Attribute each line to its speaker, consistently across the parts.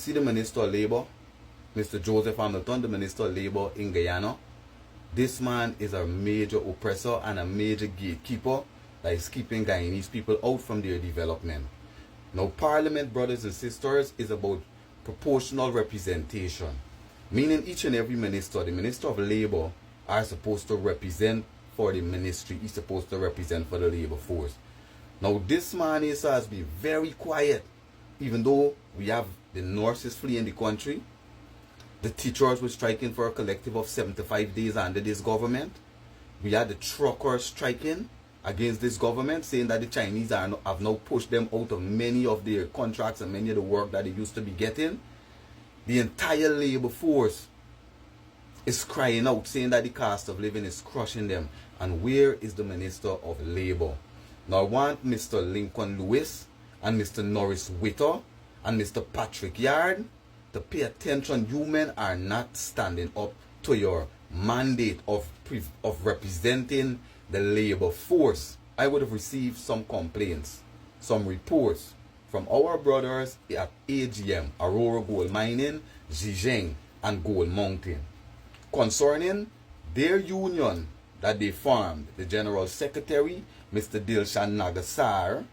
Speaker 1: See the Minister of Labour, Mr. Joseph Hamilton, the Minister of Labour in Guyana. This man is a major oppressor and a major gatekeeper that is keeping Guyanese people out from their development. Now, Parliament, brothers and sisters, is about proportional representation, meaning each and every minister, the Minister of Labour, are supposed to represent for the ministry. He's supposed to represent for the labour force. Now, this man has been very quiet, even though we have the nurses fleeing the country. The teachers were striking for a collective of 75 days under this government. We had the truckers striking against this government, saying that the Chinese have now pushed them out of many of their contracts and many of the work that they used to be getting. The entire labor force is crying out, saying that the cost of living is crushing them. And where is the Minister of Labour? Now, I want Mr. Lincoln Lewis and Mr. Norris Witter and Mr. Patrick Yard to pay attention. You men are not standing up to your mandate of representing the labor force. I would have received some complaints, some reports from our brothers at AGM, Aurora Gold Mining, Zhejiang, and Gold Mountain, concerning their union that they formed. The General Secretary, Mr. Dilshan Nagasar,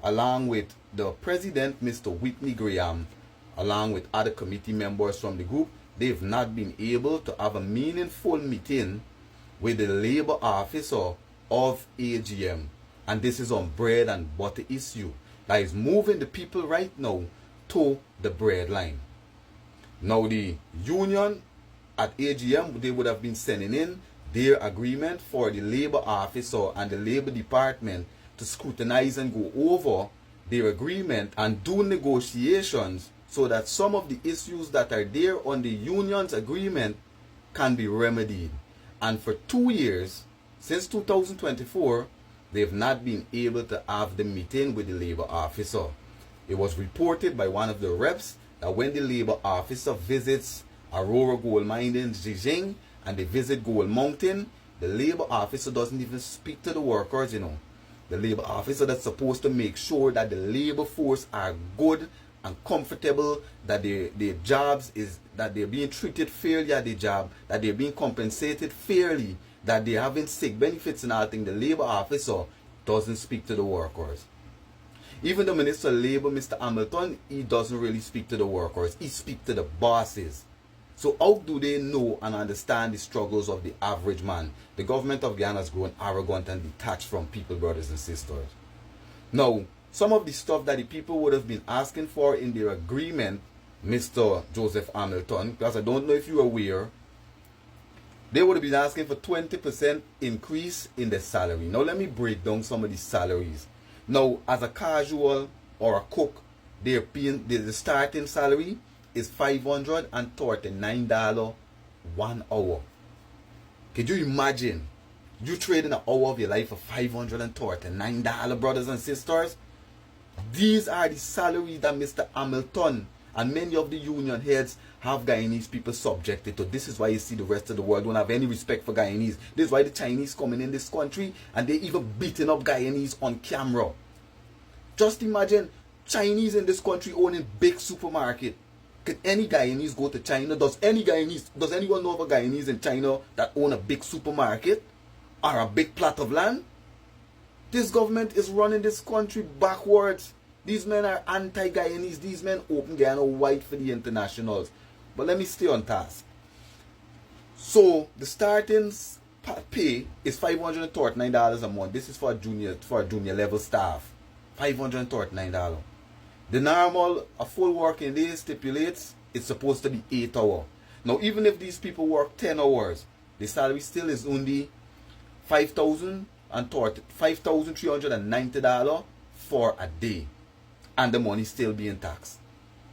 Speaker 1: along with the President, Mr. Whitney Graham, along with other committee members from the group, they've not been able to have a meaningful meeting with the labor officer of AGM. And this is on bread and butter issue that is moving the people right now to the bread line. Now, the union at AGM, they would have been sending in their agreement for the labor officer and the labor department to scrutinize and go over their agreement and do negotiations so that some of the issues that are there on the union's agreement can be remedied. And for 2 years, since 2024, they've not been able to have the meeting with the labor officer. It was reported by one of the reps that when the labor officer visits Aurora Gold Mine in Zhejiang and they visit Gold Mountain, the labor officer doesn't even speak to the workers, The labor officer that's supposed to make sure that the labor force are good and comfortable, that their jobs is that they're being treated fairly at the job, that they're being compensated fairly, that they're having sick benefits and all things. The labor officer doesn't speak to the workers. Even the Minister of Labour, Mr. Hamilton, he doesn't really speak to the workers. He speaks to the bosses. So how do they know and understand the struggles of the average man? The government of Guyana has grown arrogant and detached from people, brothers and sisters. Now, some of the stuff that the people would have been asking for in their agreement, Mr. Joseph Hamilton, because I don't know if you're aware, they would have been asking for 20% increase in the salary. Now, let me break down some of these salaries. Now, as a casual or a cook, they're paying, the starting salary is $539 1 hour. Could you imagine you trading an hour of your life for $539, brothers and sisters? These are the salaries that Mr. Hamilton and many of the union heads have Guyanese people subjected to. This is why you see the rest of the world don't have any respect for Guyanese. This is why the Chinese coming in this country and they even beating up Guyanese on camera. Just imagine Chinese in this country owning big supermarket. Can any Guyanese go to China? Does anyone know of a Guyanese in China that own a big supermarket or a big plot of land? This government is running this country backwards. These men are anti-Guyanese. These men open Guyana wide for the internationals. But let me stay on task. So the starting pay is $539 a month. This is for a junior level staff. $539. The normal, a full working day stipulates it's supposed to be 8 hours. Now, even if these people work 10 hours, the salary still is only $5,390 for a day. And the money still being taxed.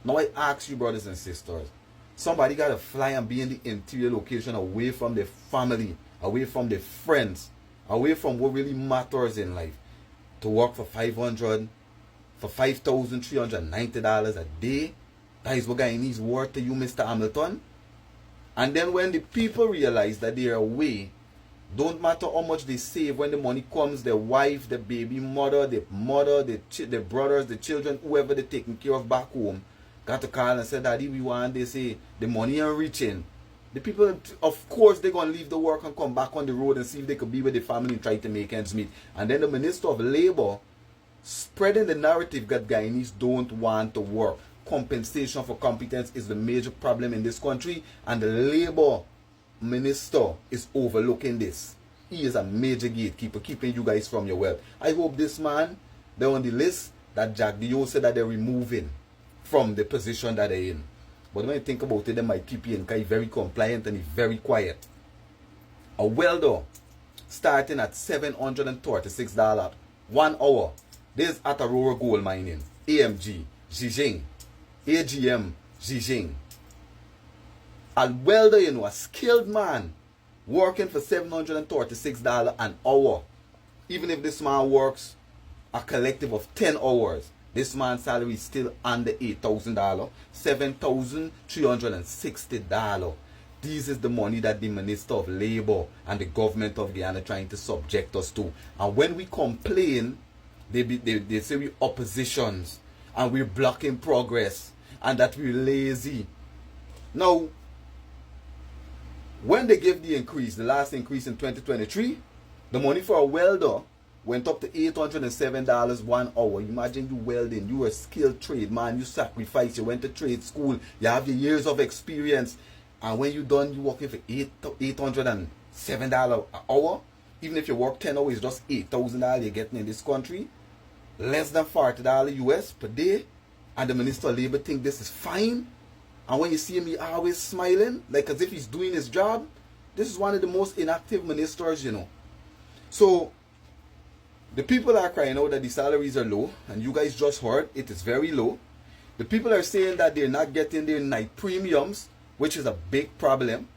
Speaker 1: Now, I ask you, brothers and sisters, somebody got to fly and be in the interior location away from their family, away from their friends, away from what really matters in life, to work for $5,390 a day. That is what Guyanese worth to you, Mr. Hamilton. And then when the people realize that they are away, don't matter how much they save, when the money comes, their wife, the baby mother, the brothers, the children, whoever they're taking care of back home, got to call and say, Daddy, we want, they say, the money ain't reaching. The people, of course, they're going to leave the work and come back on the road and see if they could be with the family and try to make ends meet. And then the Minister of Labor spreading the narrative that Guyanese don't want to work. Compensation for competence is the major problem in this country, and the Labor Minister is overlooking this. He is a major gatekeeper, keeping you guys from your wealth. I hope this man, they're on the list that Jack Dio said that they're removing from the position that they're in. But when you think about it, they might keep you in because he's very compliant and he's very quiet. A welder starting at $736 1 hour. This is at Aurora Gold Mining, AMG, Zhejiang, AGM, Zhejiang. A welder, you know, a skilled man, working for $736 an hour. Even if this man works a collective of 10 hours, this man's salary is still under $8,000, $7,360. This is the money that the Minister of Labor and the government of Guyana trying to subject us to. And when we complain, they say we're oppositions and we're blocking progress and that we're lazy. Now, when they gave the increase, the last increase in 2023, the money for a welder went up to $807 1 hour. Imagine you welding, you are a skilled trade man, you sacrifice, you went to trade school, you have your years of experience, and when you're done, you're working for $807 an hour. Even if you work 10 hours, it's just $8,000 you're getting in this country. Less than $40 US per day. And the Minister of Labor think this is fine. And when you see him, he always smiling, like as if he's doing his job. This is one of the most inactive ministers, you know. So, the people are crying out that the salaries are low, and you guys just heard it is very low. The people are saying that they're not getting their night premiums, which is a big problem.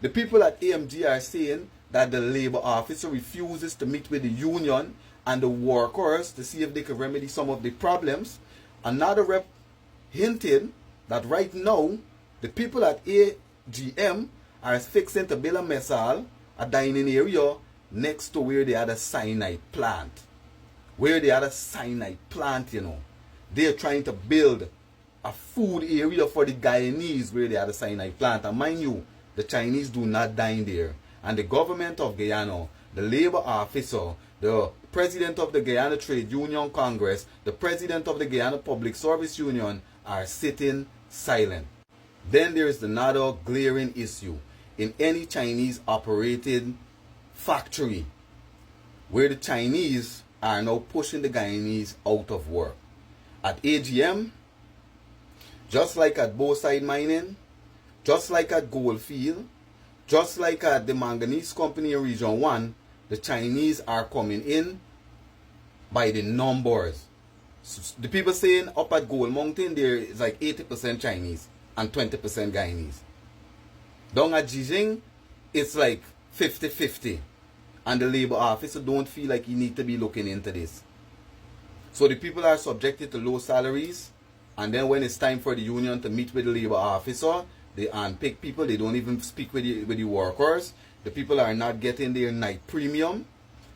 Speaker 1: The people at AMG are saying that the labor officer refuses to meet with the union and the workers to see if they can remedy some of the problems. Another rep hinted that right now, the people at AGM are fixing to build a mess hall, a dining area, next to where they had a cyanide plant. Where they had a cyanide plant, you know. They're trying to build a food area for the Guyanese where they had a cyanide plant. And mind you, the Chinese do not dine there. And the government of Guyana, the labor officer, the president of the Guyana Trade Union Congress, the president of the Guyana Public Service Union are sitting silent. Then there is another glaring issue. In any Chinese operated factory where the Chinese are now pushing the Guyanese out of work. At AGM, just like at Bowside Mining, just like at Goldfield, just like at the Manganese Company in Region 1, the Chinese are coming in by the numbers. So the people saying up at Gold Mountain there is like 80% Chinese and 20% Guyanese. Down at Zhejiang, it's like 50-50. And the labor officer don't feel like you need to be looking into this. So the people are subjected to low salaries. And then when it's time for the union to meet with the labor officer, they unpick people. They don't even speak with the workers. The people are not getting their night premium.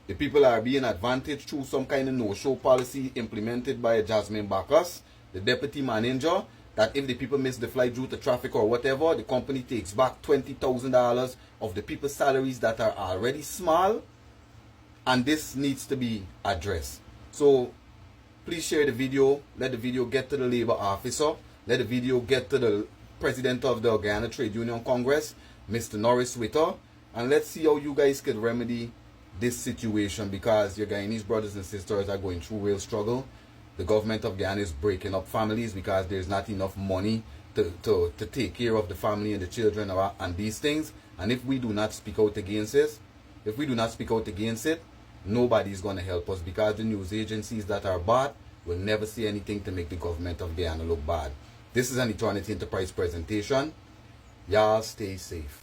Speaker 1: The people are being advantaged through some kind of no-show policy implemented by Jasmine Bacchus, the deputy manager, that if the people miss the flight due to traffic or whatever, the company takes back $20,000 of the people's salaries that are already small, and this needs to be addressed. So please share the video, let the video get to the labor officer, let the video get to the president of the Guyana Trade Union Congress, Mr. Norris Witter, and let's see how you guys can remedy this situation, because your Guyanese brothers and sisters are going through real struggle. The government of Guyana is breaking up families because there's not enough money to take care of the family and the children and these things. And if we do not speak out against this, nobody's going to help us, because the news agencies that are bad will never say anything to make the government of Guyana look bad. This is an Eternity Enterprise presentation. Y'all stay safe.